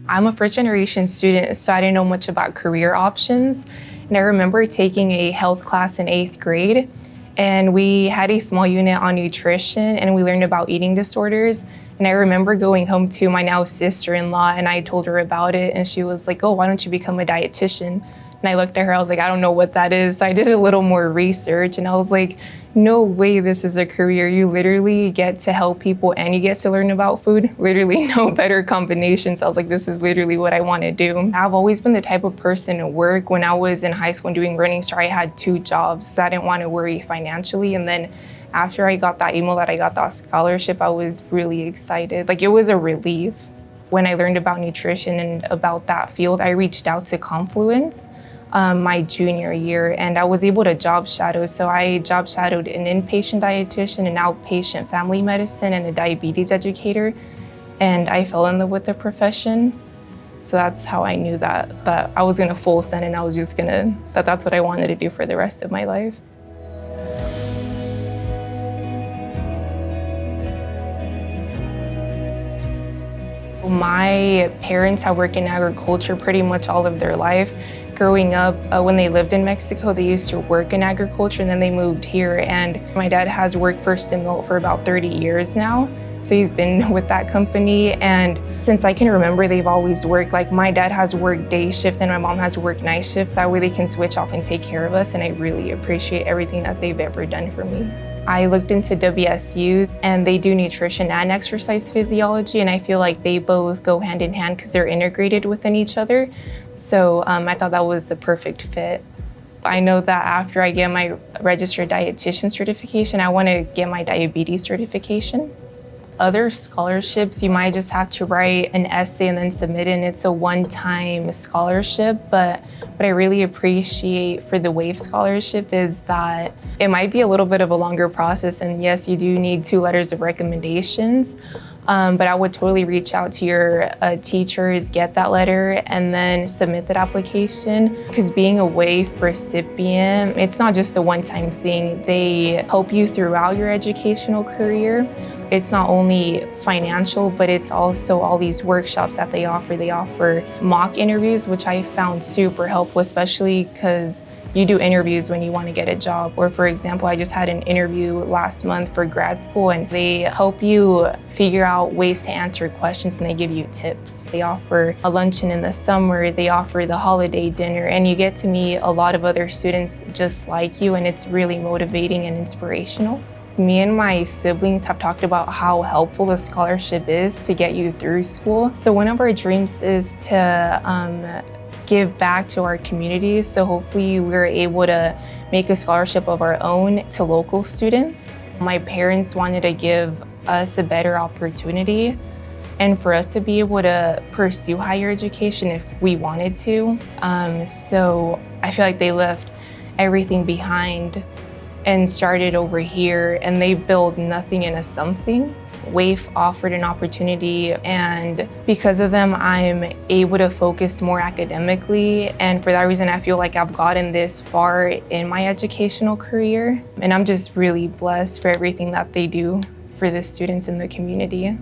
I'm a first-generation student, so I didn't know much about career options. And I remember taking a health class in 8th grade, and we had a small unit on nutrition, and we learned about eating disorders. And I remember going home to my now sister-in-law, and I told her about it, and she was like, "Oh, why don't you become a dietitian?" And I looked at her, I was like, "I don't know what that is." So I did a little more research, and I was like, no way this is a career. You literally get to help people and you get to learn about food. Literally no better combination. So I was like, this is literally what I want to do. I've always been the type of person to work. When I was in high school and doing Running Star, I had 2 jobs. So I didn't want to worry financially. And then after I got that email that I got that scholarship, I was really excited. Like, it was a relief. When I learned about nutrition and about that field, I reached out to Confluence my junior year, and I was able to job shadow. So I job shadowed an inpatient dietitian, an outpatient family medicine, and a diabetes educator. And I fell in love with the profession. So that's how I knew that I was gonna full send, and I was just that's what I wanted to do for the rest of my life. My parents have worked in agriculture pretty much all of their life. Growing up, when they lived in Mexico, they used to work in agriculture, and then they moved here. And my dad has worked for Stimult for about 30 years now. So he's been with that company. And since I can remember, they've always worked. Like, my dad has worked day shift and my mom has worked night shift. That way they can switch off and take care of us. And I really appreciate everything that they've ever done for me. I looked into WSU, and they do nutrition and exercise physiology, and I feel like they both go hand in hand because they're integrated within each other. So I thought that was the perfect fit. I know that after I get my registered dietitian certification, I want to get my diabetes certification. Other scholarships, you might just have to write an essay and then submit it, and it's a one-time scholarship. But what I really appreciate for the WAEF scholarship is that it might be a little bit of a longer process, and yes, you do need 2 letters of recommendations. But I would totally reach out to your teachers, get that letter, and then submit that application. Because being a WAEF recipient, it's not just a one-time thing. They help you throughout your educational career. It's not only financial, but it's also all these workshops that they offer. They offer mock interviews, which I found super helpful, especially because you do interviews when you want to get a job. Or for example, I just had an interview last month for grad school, and they help you figure out ways to answer questions, and they give you tips. They offer a luncheon in the summer, they offer the holiday dinner, and you get to meet a lot of other students just like you, and it's really motivating and inspirational. Me and my siblings have talked about how helpful the scholarship is to get you through school. So one of our dreams is to give back to our community. So hopefully we're able to make a scholarship of our own to local students. My parents wanted to give us a better opportunity and for us to be able to pursue higher education if we wanted to. So I feel like they left everything behind and started over here, and they built nothing into something. WAEF offered an opportunity, and because of them, I'm able to focus more academically. And for that reason, I feel like I've gotten this far in my educational career. And I'm just really blessed for everything that they do for the students in the community.